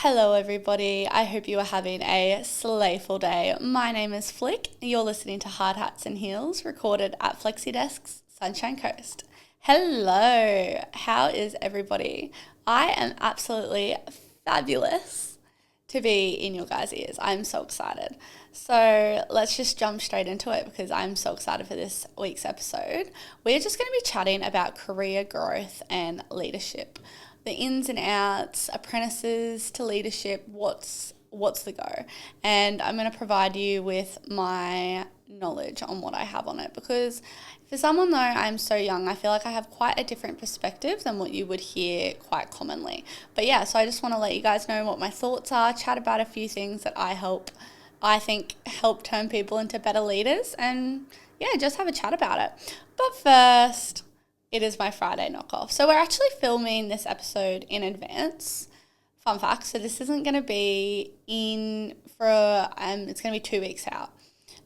Hello, everybody. I hope you are having a slayful day. My name is Flick. You're listening to Hardhatsnheels, recorded at FlexiDesk's Sunshine Coast. Hello. How is everybody? I am absolutely fabulous to be in your guys' ears. I'm so excited. So let's just jump straight into it because I'm so excited for this week's episode. We're just going to be chatting about career growth and leadership. The ins and outs, apprentices to leadership, what's the go? And I'm going to provide you with my knowledge on what I have on it because for someone though I'm so young, I feel like I have quite a different perspective than what you would hear quite commonly. But yeah, so I just want to let you guys know what my thoughts are, chat about a few things that I think help turn people into better leaders, and yeah, just have a chat about it. But first, it is my Friday knockoff. So we're actually filming this episode in advance. Fun fact, so this isn't going to be it's going to be 2 weeks out.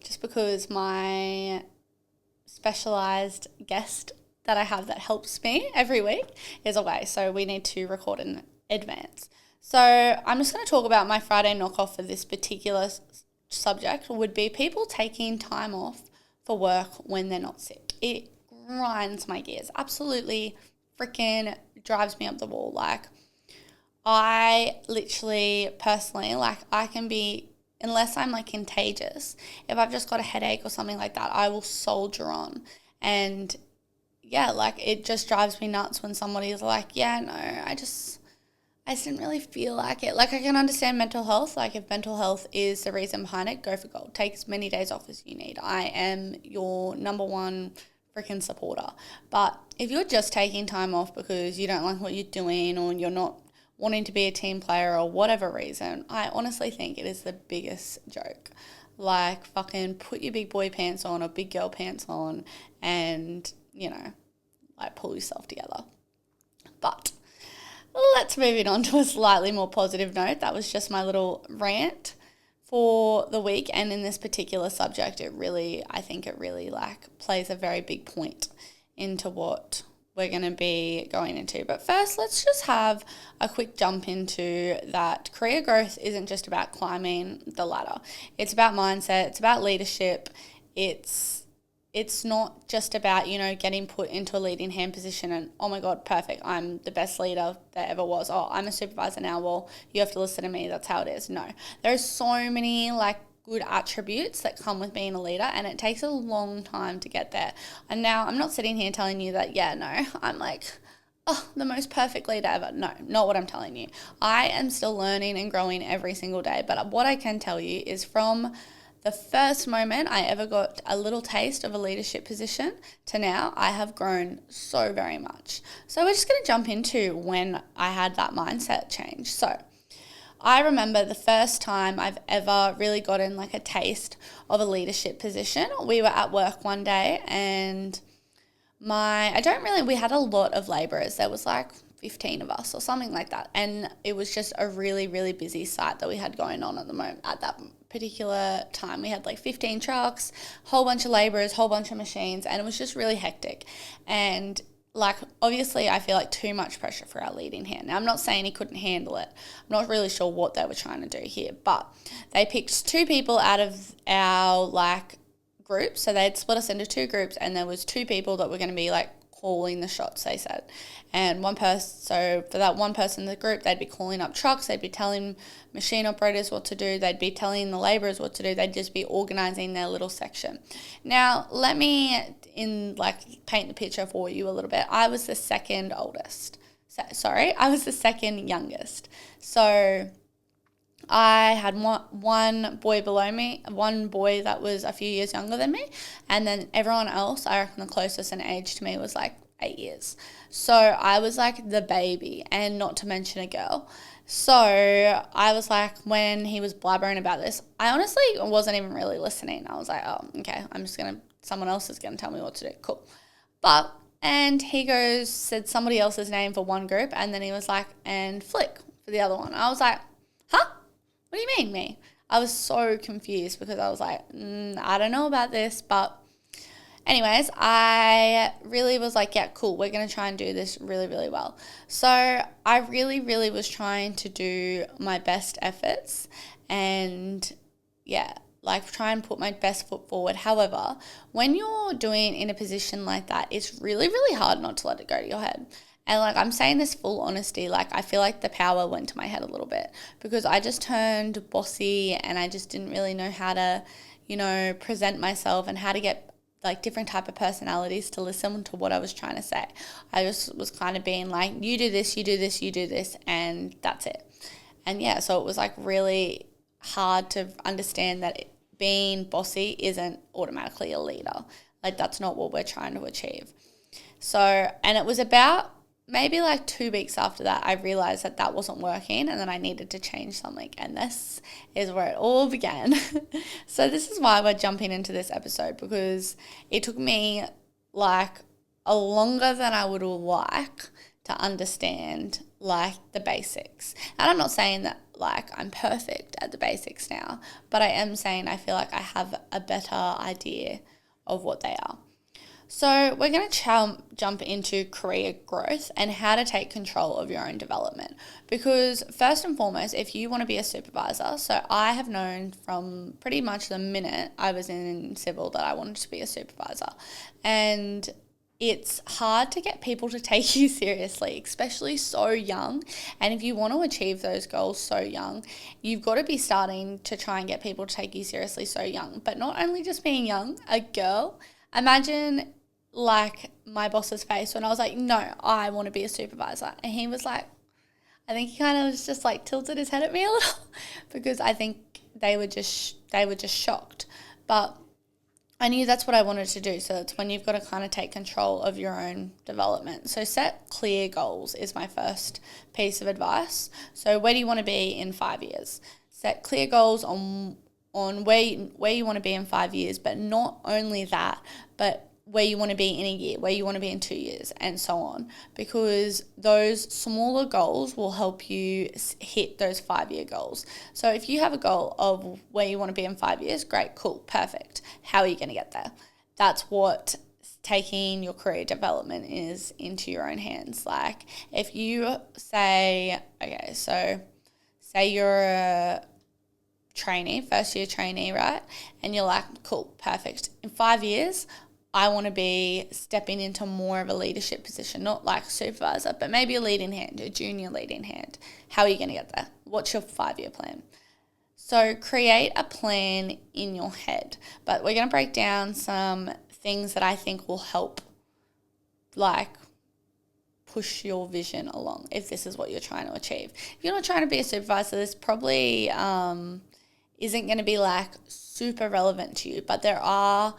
Just because my specialised guest that I have that helps me every week is away. So we need to record in advance. So I'm just going to talk about my Friday knockoff for this particular subject would be people taking time off for work when they're not sick. It grinds my gears. Absolutely freaking drives me up the wall. Like, I literally, personally, like, I can be, unless I'm like contagious, if I've just got a headache or something like that, I will soldier on. And yeah, like, it just drives me nuts when somebody is like, yeah, no, I just didn't really feel like it. Like, I can understand mental health. Like, if mental health is the reason behind it, go for gold. Take as many days off as you need. I am your number one freaking supporter. But if you're just taking time off because you don't like what you're doing or you're not wanting to be a team player or whatever reason, I honestly think it is the biggest joke. Like, fucking put your big boy pants on or big girl pants on and, like, pull yourself together. But let's move it on to a slightly more positive note. That was just my little rant for the week, and in this particular subject, I think it really like plays a very big point into what we're going to be going into. But first, let's just have a quick jump into that career growth isn't just about climbing the ladder. It's about mindset, it's about leadership, it's not just about, getting put into a leading hand position and, oh my God, perfect, I'm the best leader there ever was. Oh, I'm a supervisor now. Well, you have to listen to me. That's how it is. No, there's so many good attributes that come with being a leader, and it takes a long time to get there. And now I'm not sitting here telling you that, I'm the most perfect leader ever. No, not what I'm telling you. I am still learning and growing every single day. But what I can tell you is from the first moment I ever got a little taste of a leadership position to now, I have grown so very much. So we're just going to jump into when I had that mindset change. So I remember the first time I've ever really gotten a taste of a leadership position. We were at work one day and we had a lot of labourers. There was 15 of us or something like that. And it was just a really, really busy site that we had going on at the moment. At that particular time, we had 15 trucks, whole bunch of labourers, whole bunch of machines, and it was just really hectic. And obviously I feel too much pressure for our leading hand. Now, I'm not saying he couldn't handle it. I'm not really sure what they were trying to do here, but they picked 2 people out of our group. So they'd split us into 2 groups, and there was 2 people that were going to be calling the shots, they said. And so for that one person in the group, they'd be calling up trucks, they'd be telling machine operators what to do, they'd be telling the labourers what to do, they'd just be organising their little section. Now, let me paint the picture for you a little bit. I was the second youngest. So I had one boy below me, one boy that was a few years younger than me, and then everyone else, I reckon the closest in age to me was 8 years. So I was the baby, and not to mention a girl. So I was when he was blabbering about this, I honestly wasn't even really listening. I was oh, okay, someone else is going to tell me what to do. Cool. And he said somebody else's name for one group, and then he was and Flick for the other one. I was huh? What do you mean, me? I was so confused because I was I don't know about this, but Anyways, I really was like, yeah, cool, we're going to try and do this really, really well. So I really, really was trying to do my best efforts and yeah, like try and put my best foot forward. However, when you're doing in a position like that, it's really, really hard not to let it go to your head. And like I'm saying this full honesty, like I feel like the power went to my head a little bit because I just turned bossy and I just didn't really know how to, present myself and how to get like different type of personalities to listen to what I was trying to say. I just was kind of being like, you do this, you do this, you do this, and that's it. And yeah, so it was like really hard to understand that being bossy isn't automatically a leader. Like that's not what we're trying to achieve. So, and it was about maybe like 2 weeks after that, I realized that that wasn't working and then I needed to change something. And this is where it all began. So this is why we're jumping into this episode, because it took me like a longer than I would like to understand like the basics. And I'm not saying that like I'm perfect at the basics now, but I am saying I feel like I have a better idea of what they are. So we're going to jump into career growth and how to take control of your own development. Because first and foremost, if you want to be a supervisor, so I have known from pretty much the minute I was in civil that I wanted to be a supervisor. And it's hard to get people to take you seriously, especially so young. And if you want to achieve those goals so young, you've got to be starting to try and get people to take you seriously so young. But not only just being young, a girl. Imagine like my boss's face when I was like, no, I want to be a supervisor. And he was like, I think he kind of just like tilted his head at me a little because I think they were just shocked. But I knew that's what I wanted to do. So it's when you've got to kind of take control of your own development. So set clear goals is my first piece of advice. So where do you want to be in 5 years? Set clear goals on where you want to be in 5 years, but not only that, but where you want to be in a year, where you want to be in 2 years, and so on. Because those smaller goals will help you hit those 5-year goals. So if you have a goal of where you want to be in 5 years, great, cool, perfect. How are you going to get there? That's what taking your career development is into your own hands. Like if you say, okay, so say you're a trainee, first year trainee, right? And you're like, cool, perfect. In 5 years, I want to be stepping into more of a leadership position, not like supervisor, but maybe a leading hand, a junior leading hand. How are you going to get there? What's your 5-year plan? So create a plan in your head, but we're going to break down some things that I think will help like push your vision along if this is what you're trying to achieve. If you're not trying to be a supervisor, this probably isn't going to be like super relevant to you, but there are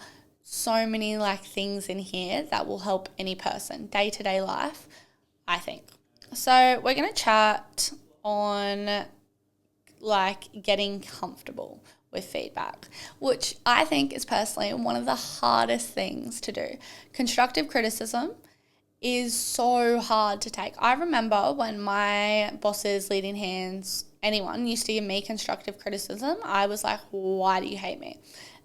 so many like things in here that will help any person day-to-day life, I think. So we're going to chat on like getting comfortable with feedback, which I think is personally one of the hardest things to do. Constructive criticism is so hard to take. I remember when my bosses, leading hands, anyone used to give me constructive criticism, I was like, why do you hate me?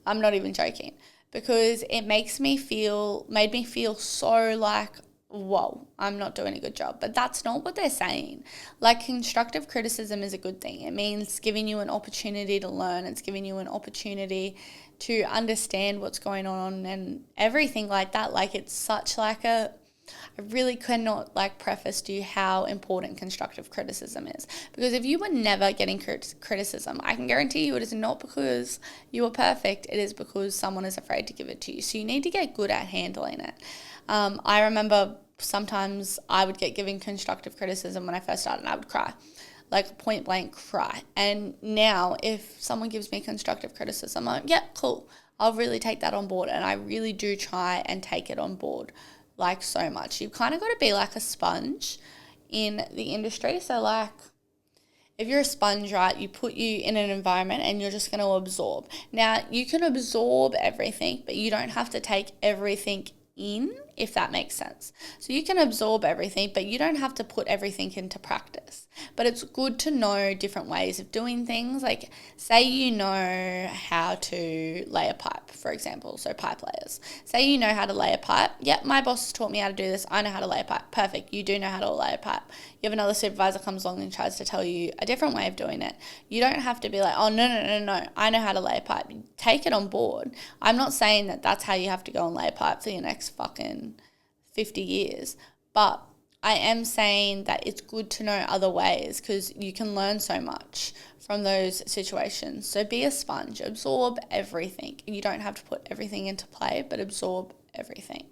I'm not even joking. Because it made me feel so like, whoa, I'm not doing a good job. But that's not what they're saying. Like constructive criticism is a good thing. It means giving you an opportunity to learn. It's giving you an opportunity to understand what's going on and everything like that. Like it's such like I really cannot like preface to you how important constructive criticism is. Because if you were never getting criticism, I can guarantee you it is not because you are perfect. It is because someone is afraid to give it to you. So you need to get good at handling it. I remember sometimes I would get given constructive criticism when I first started and I would cry, like point blank cry. And now if someone gives me constructive criticism, I'm like, yeah, cool. I'll really take that on board. And I really do try and take it on board. Like so much. You've kind of got to be like a sponge in the industry. So like if you're a sponge, right, you put you in an environment and you're just going to absorb. Now you can absorb everything, but you don't have to take everything in if that makes sense. So you can absorb everything, but you don't have to put everything into practice. But it's good to know different ways of doing things. Like, say you know how to lay a pipe, for example, so pipe layers. Say you know how to lay a pipe. Yep, my boss has taught me how to do this. I know how to lay a pipe. Perfect. You do know how to lay a pipe. You have another supervisor comes along and tries to tell you a different way of doing it. You don't have to be like, oh, no, I know how to lay a pipe. Take it on board. I'm not saying that that's how you have to go and lay a pipe for your next fucking 50 years, but I am saying that it's good to know other ways because you can learn so much from those situations. So be a sponge, absorb everything. You don't have to put everything into play, but absorb everything.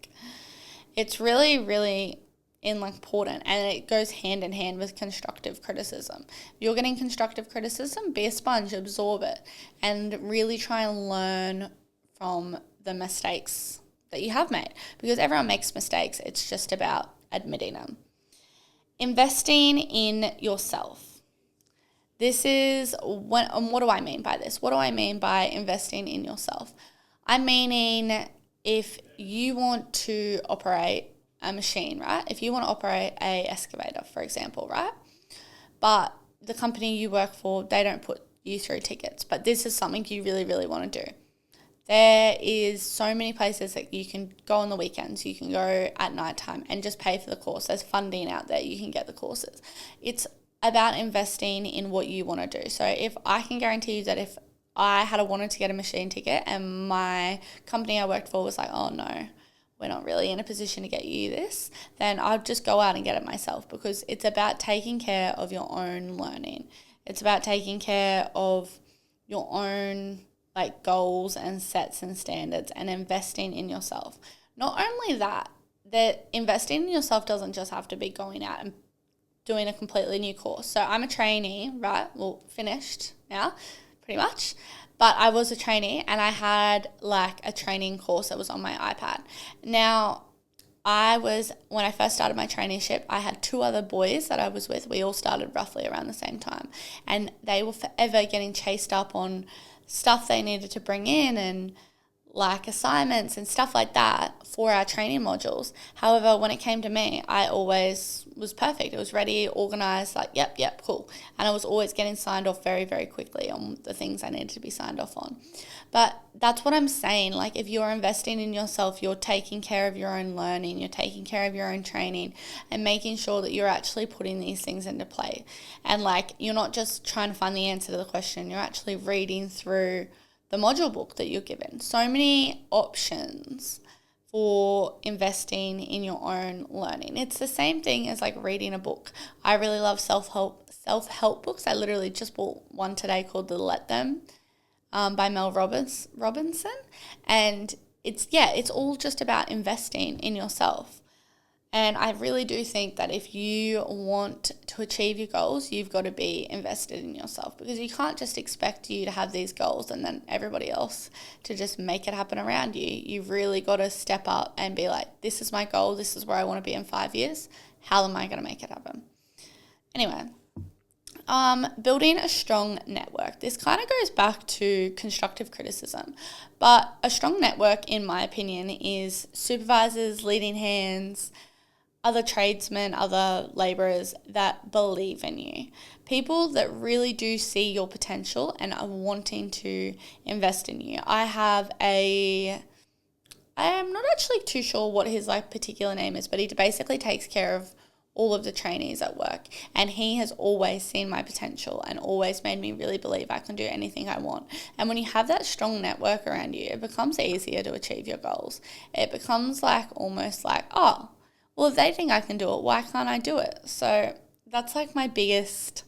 It's really, really important, and it goes hand in hand with constructive criticism. If you're getting constructive criticism, be a sponge, absorb it, and really try and learn from the mistakes that you have made, because everyone makes mistakes. It's just about admitting them. Investing in yourself. This is what do I mean by this? What do I mean by investing in yourself? I'm meaning if you want to operate a machine, right? If you want to operate a excavator, for example, right? But the company you work for, they don't put you through tickets, but this is something you really, really want to do. There is so many places that you can go on the weekends. You can go at nighttime and just pay for the course. There's funding out there. You can get the courses. It's about investing in what you want to do. So if I can guarantee you that if I had wanted to get a machine ticket and my company I worked for was like, oh no, we're not really in a position to get you this, then I'll just go out and get it myself, because it's about taking care of your own learning. It's about taking care of your own goals and sets and standards and investing in yourself. Not only that investing in yourself doesn't just have to be going out and doing a completely new course. So I'm a trainee, right? Well, finished now, pretty much. But I was a trainee and I had a training course that was on my iPad. Now, when I first started my traineeship, I had 2 other boys that I was with. We all started roughly around the same time. And they were forever getting chased up on stuff they needed to bring in and assignments and stuff like that for our training modules. However, when it came to me, I always was perfect. It was ready, organized, yep, cool. And I was always getting signed off very, very quickly on the things I needed to be signed off on. But that's what I'm saying. If you're investing in yourself, you're taking care of your own learning, you're taking care of your own training and making sure that you're actually putting these things into play. And you're not just trying to find the answer to the question, you're actually reading through the module book that you're given. So many options for investing in your own learning. It's the same thing as reading a book. I really love self-help books. I literally just bought one today called The Let Them by Mel Robinson. And it's all just about investing in yourself. And I really do think that if you want to achieve your goals, you've got to be invested in yourself, because you can't just expect you to have these goals and then everybody else to just make it happen around you. You've really got to step up and be like, this is my goal. This is where I want to be in 5 years. How am I going to make it happen? Anyway, building a strong network. This kind of goes back to constructive criticism, but a strong network, in my opinion, is supervisors, leading hands, other tradesmen, other labourers that believe in you. People that really do see your potential and are wanting to invest in you. I am not actually too sure what his particular name is, but he basically takes care of all of the trainees at work, and he has always seen my potential and always made me really believe I can do anything I want. And when you have that strong network around you, it becomes easier to achieve your goals. It becomes almost oh, well, if they think I can do it, why can't I do it? So that's my biggest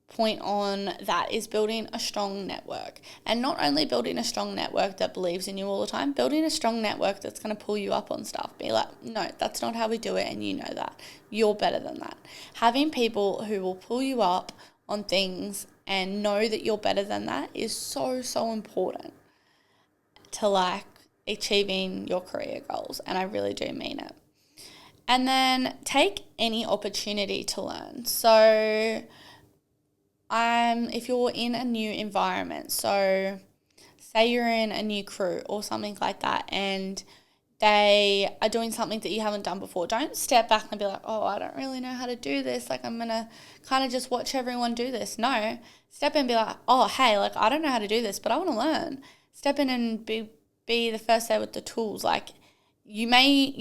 point on that, is building a strong network. And not only building a strong network that believes in you all the time, building a strong network that's going to pull you up on stuff. Be like, no, that's not how we do it, and you know that. You're better than that. Having people who will pull you up on things and know that you're better than that is so, so important to achieving your career goals. And I really do mean it. And then take any opportunity to learn. So if you're in a new environment, so say you're in a new crew or something like that, and they are doing something that you haven't done before, don't step back and be like, oh, I don't really know how to do this. Like, I'm going to kind of just watch everyone do this. No, step in and be like, oh, hey, like, I don't know how to do this, but I want to learn. Step in and be the first there with the tools. Like, you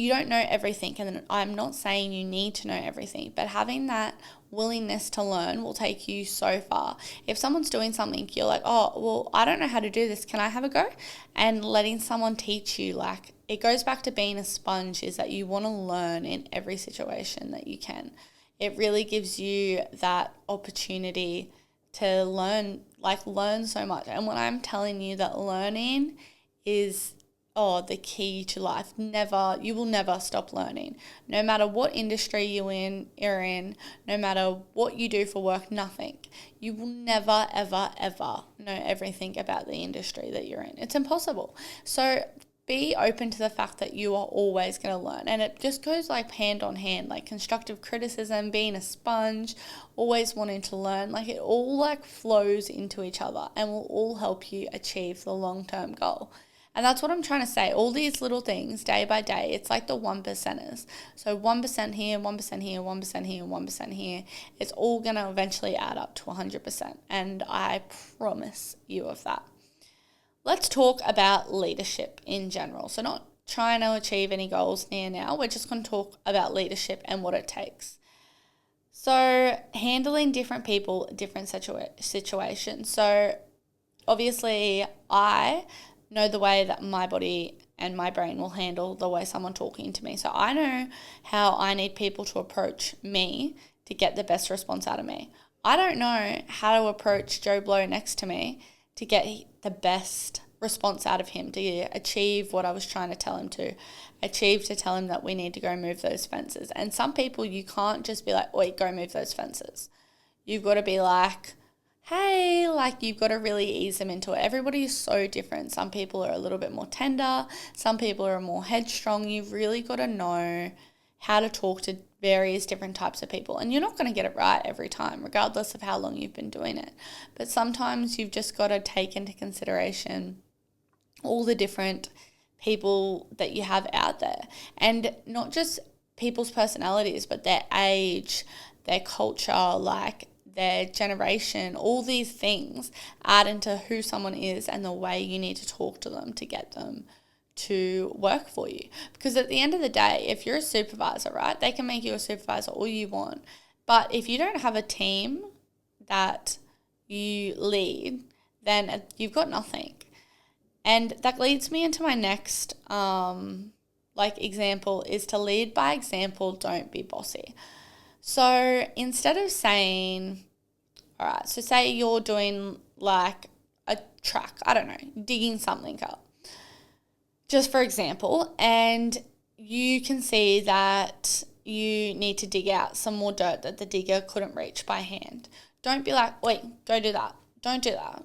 don't know everything, and I'm not saying you need to know everything, but having that willingness to learn will take you so far. If someone's doing something, you're like, oh, well, I don't know how to do this. Can I have a go? And letting someone teach you, like, it goes back to being a sponge, is that you want to learn in every situation that you can. It really gives you that opportunity to learn so much. And when I'm telling you that learning is the key to life. You will never stop learning. No matter what industry you're in, no matter what you do for work, nothing. You will never, ever, ever know everything about the industry that you're in. It's impossible. So be open to the fact that you are always going to learn. And it just goes like hand on hand, like constructive criticism, being a sponge, always wanting to learn. Like, it all like flows into each other and will all help you achieve the long-term goal. And that's what I'm trying to say. All these little things, day by day, it's like the 1%ers. So 1% here, 1% here, 1% here, 1% here. It's all going to eventually add up to 100%. And I promise you of that. Let's talk about leadership in general. So not trying to achieve any goals near now. We're just going to talk about leadership and what it takes. So handling different people, different situations. So obviously I know the way that my body and my brain will handle the way someone talking to me. So I know how I need people to approach me to get the best response out of me. I don't know how to approach Joe Blow next to me to get the best response out of him, to achieve what I was trying to tell him to tell him that we need to go move those fences. And some people, you can't just be like, oi, go move those fences. You've got to be like, hey, like, you've got to really ease them into it. Everybody is so different. Some people are a little bit more tender. Some people are more headstrong. You've really got to know how to talk to various different types of people. And you're not going to get it right every time, regardless of how long you've been doing it. But sometimes you've just got to take into consideration all the different people that you have out there. And not just people's personalities, but their age, their culture, like their generation, all these things add into who someone is and the way you need to talk to them to get them to work for you. Because at the end of the day, if you're a supervisor, right, they can make you a supervisor all you want. But if you don't have a team that you lead, then you've got nothing. And that leads me into my next example, is to lead by example, don't be bossy. So instead of saying, all right, so say you're doing like a track, I don't know, digging something up, just for example, and you can see that you need to dig out some more dirt that the digger couldn't reach by hand. Don't be like, wait, go do that. Don't do that.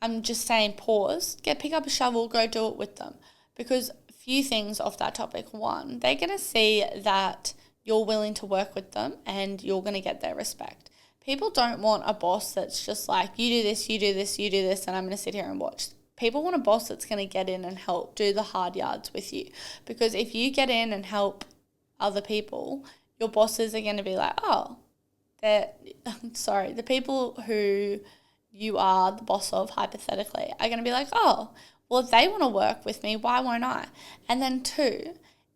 I'm just saying pause, pick up a shovel, go do it with them. Because a few things off that topic. One, they're going to see that you're willing to work with them and you're going to get their respect. People don't want a boss that's just like, you do this, you do this, you do this, and I'm going to sit here and watch. People want a boss that's going to get in and help do the hard yards with you. Because if you get in and help other people, your bosses are going to be like, the people who you are the boss of, hypothetically, are going to be like, oh, well, if they want to work with me, why won't I? And then two,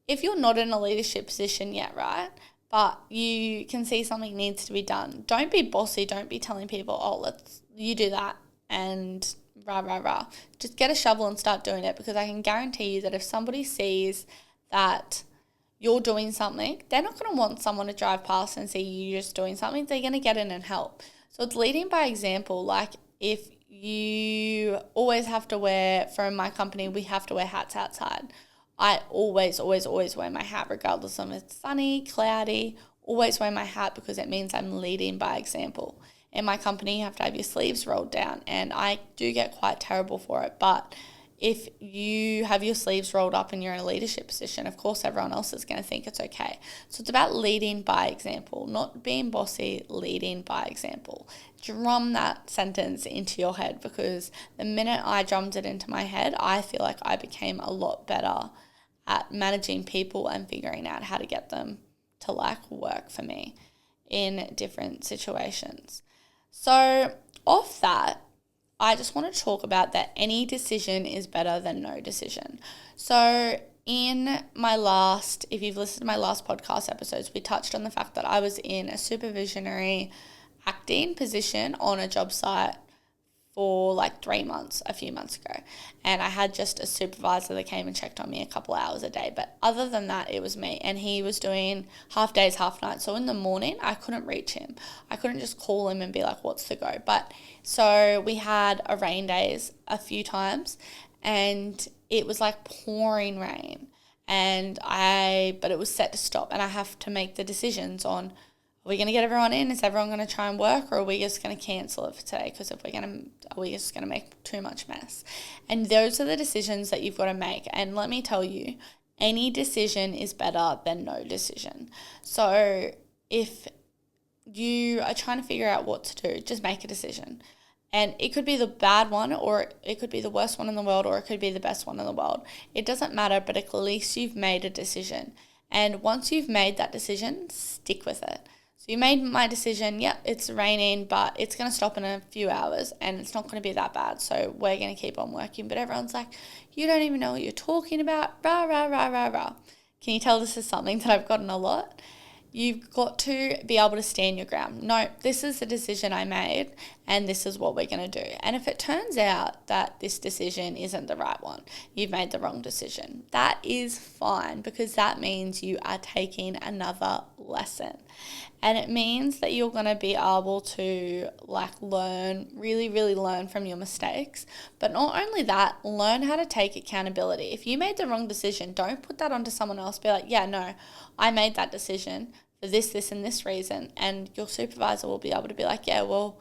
if you're not in a leadership position yet, right, but you can see something needs to be done, don't be bossy. Don't be telling people, oh, you do that and rah, rah, rah. Just get a shovel and start doing it, because I can guarantee you that if somebody sees that you're doing something, they're not going to want someone to drive past and see you just doing something. They're going to get in and help. So it's leading by example. Like, if you always have to wear, for my company, we have to wear hats outside. I always, always, always wear my hat, regardless of if it's sunny, cloudy, always wear my hat, because it means I'm leading by example. In my company, you have to have your sleeves rolled down, and I do get quite terrible for it. But if you have your sleeves rolled up and you're in a leadership position, of course, everyone else is going to think it's okay. So it's about leading by example, not being bossy, leading by example. Drum that sentence into your head, because the minute I drummed it into my head, I feel like I became a lot better at managing people and figuring out how to get them to like work for me in different situations. So off that, I just want to talk about that any decision is better than no decision. So in my last, if you've listened to my last podcast episodes, we touched on the fact that I was in a supervisionary acting position on a job site for like 3 months, a few months ago. And I had just a supervisor that came and checked on me a couple hours a day. But other than that, it was me. And he was doing half days, half nights. So in the morning, I couldn't reach him. I couldn't just call him and be like, what's the go? But so we had a rain days a few times and it was like pouring rain. But it was set to stop. And I have to make the decisions on, are we going to get everyone in? Is everyone going to try and work, or are we just going to cancel it for today? Because are we just going to make too much mess? And those are the decisions that you've got to make. And let me tell you, any decision is better than no decision. So if you are trying to figure out what to do, just make a decision. And it could be the bad one, or it could be the worst one in the world, or it could be the best one in the world. It doesn't matter, but at least you've made a decision. And once you've made that decision, stick with it. So you made my decision, yep, it's raining, but it's going to stop in a few hours and it's not going to be that bad. So we're going to keep on working. But everyone's like, you don't even know what you're talking about. Rah, rah, rah, rah, rah. Can you tell this is something that I've gotten a lot? You've got to be able to stand your ground. No, this is the decision I made and this is what we're going to do. And if it turns out that this decision isn't the right one, you've made the wrong decision, that is fine, because that means you are taking another lesson. And it means that you're going to be able to really, really learn from your mistakes. But not only that, learn how to take accountability. If you made the wrong decision, don't put that onto someone else. Be like, yeah, no, I made that decision for this, and this reason. And your supervisor will be able to be like, yeah, well,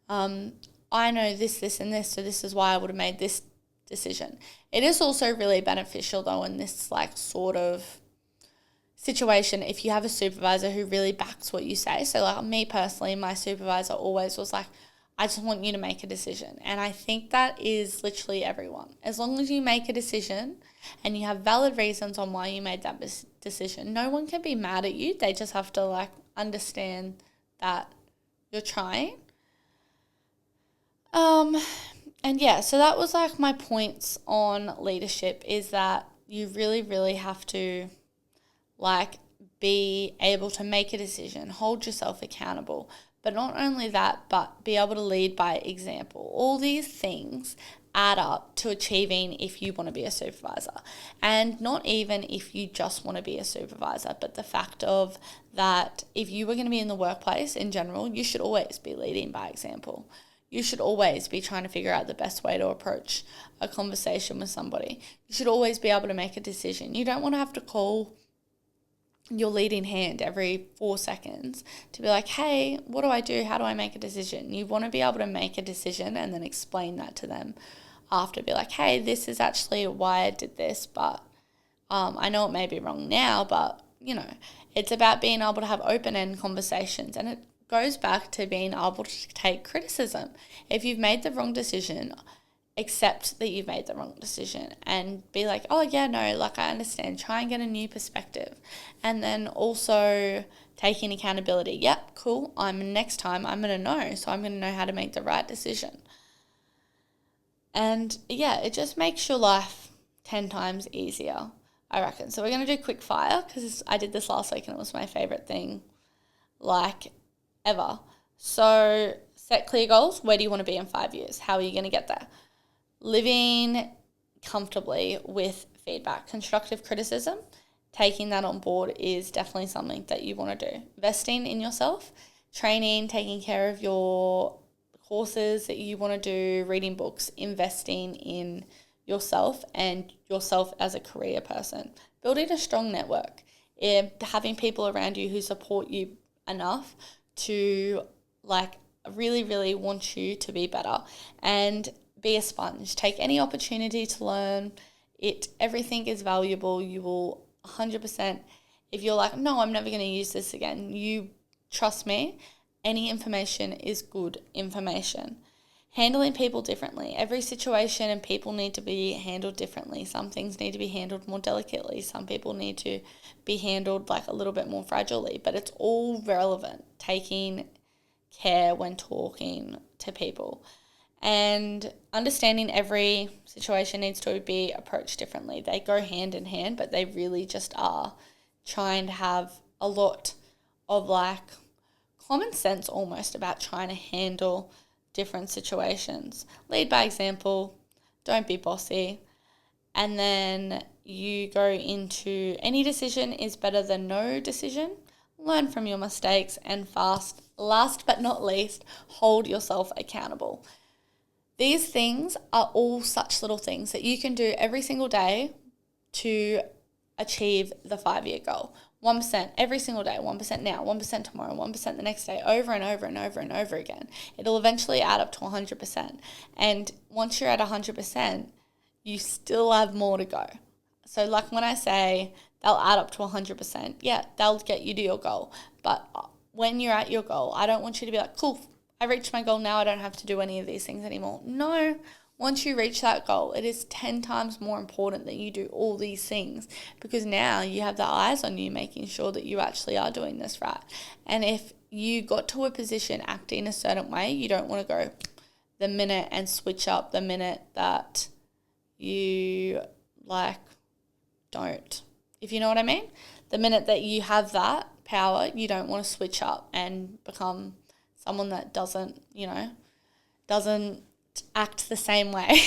I know this, and this, so this is why I would have made this decision. It is also really beneficial though in this like sort of situation if you have a supervisor who really backs what you say. So like me personally, my supervisor always was like, I just want you to make a decision. And I think that is literally everyone. As long as you make a decision and you have valid reasons on why you made that decision, no one can be mad at you. They just have to like understand that you're trying. And yeah, so that was like my points on leadership, is that you really, really have to like be able to make a decision, hold yourself accountable. But not only that, but be able to lead by example. All these things add up to achieving if you want to be a supervisor. And not even if you just want to be a supervisor, but the fact of that if you were going to be in the workplace in general, you should always be leading by example. You should always be trying to figure out the best way to approach a conversation with somebody. You should always be able to make a decision. You don't want to have to call your leading hand every 4 seconds to be like, hey, what do I do? How do I make a decision? You want to be able to make a decision and then explain that to them after. Be like, hey, this is actually why I did this, but I know it may be wrong now, but, it's about being able to have open-end conversations. And it goes back to being able to take criticism. If you've made the wrong decision, accept that you've made the wrong decision and be like, oh yeah, no, like I understand, try and get a new perspective. And then also taking accountability. Yep, cool, next time I'm going to know, so I'm going to know how to make the right decision. And yeah, it just makes your life 10 times easier, I reckon. So we're going to do quick fire because I did this last week and it was my favorite thing like ever. So set clear goals. Where do you want to be in 5 years? How are you going to get there? Living comfortably with feedback, constructive criticism, taking that on board is definitely something that you want to do. Investing in yourself, training, taking care of your courses that you want to do, reading books, investing in yourself and yourself as a career person. Building a strong network, having people around you who support you enough to like really, really want you to be better, and be a sponge. Take any opportunity to learn. Everything is valuable. You will 100%, if you're like, no, I'm never going to use this again, you trust me, any information is good information. handling people differently. Every situation and people need to be handled differently. Some things need to be handled more delicately. Some people need to be handled like a little bit more fragilely, but it's all relevant, taking care when talking to people. And understanding every situation needs to be approached differently. They go hand in hand, but they really just are trying to have a lot of like common sense almost about trying to handle different situations. Lead by example, don't be bossy. And then you go into any decision is better than no decision. Learn from your mistakes and last but not least, hold yourself accountable. These things are all such little things that you can do every single day to achieve the 5-year goal. 1% every single day, 1% now, 1% tomorrow, 1% the next day, over and over and over and over again. It'll eventually add up to 100%. And once you're at 100%, you still have more to go. So like when I say they'll add up to 100%, yeah, they'll get you to your goal. But when you're at your goal, I don't want you to be like, cool, I reached my goal, now I don't have to do any of these things anymore. No, once you reach that goal, it is 10 times more important that you do all these things, because now you have the eyes on you making sure that you actually are doing this right. And if you got to a position acting a certain way, you don't want to go the minute and switch up the minute that you don't. If you know what I mean? The minute that you have that power, you don't want to switch up and become someone that doesn't act the same way.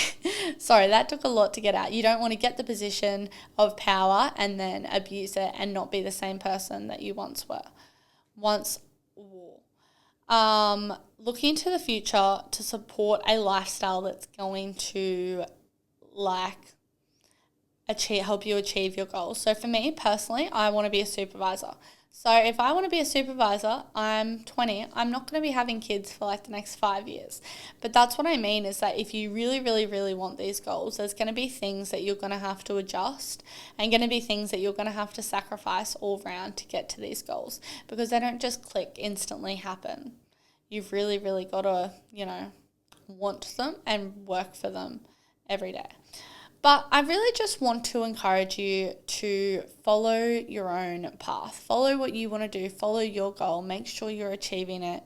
Sorry, that took a lot to get out. You don't want to get the position of power and then abuse it and not be the same person that you once were. Looking to the future to support a lifestyle that's going to help you achieve your goals. So for me personally, I want to be a supervisor. So if I want to be a supervisor, I'm 20, I'm not going to be having kids for like the next 5 years. But that's what I mean, is that if you really, really, really want these goals, there's going to be things that you're going to have to adjust and going to be things that you're going to have to sacrifice all around to get to these goals, because they don't just click, instantly happen. You've really, really got to, want them and work for them every day. But I really just want to encourage you to follow your own path. Follow what you want to do. Follow your goal. Make sure you're achieving it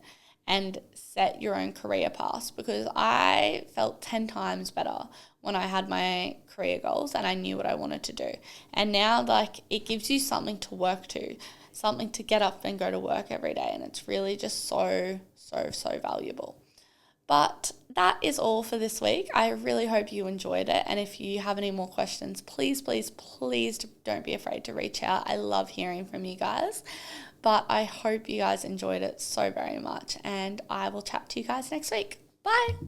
and set your own career path, because I felt 10 times better when I had my career goals and I knew what I wanted to do. And now it gives you something to work to, something to get up and go to work every day. And it's really just so, so, so valuable. But that is all for this week. I really hope you enjoyed it. And if you have any more questions, please, please, please don't be afraid to reach out. I love hearing from you guys. But I hope you guys enjoyed it so very much. And I will chat to you guys next week. Bye.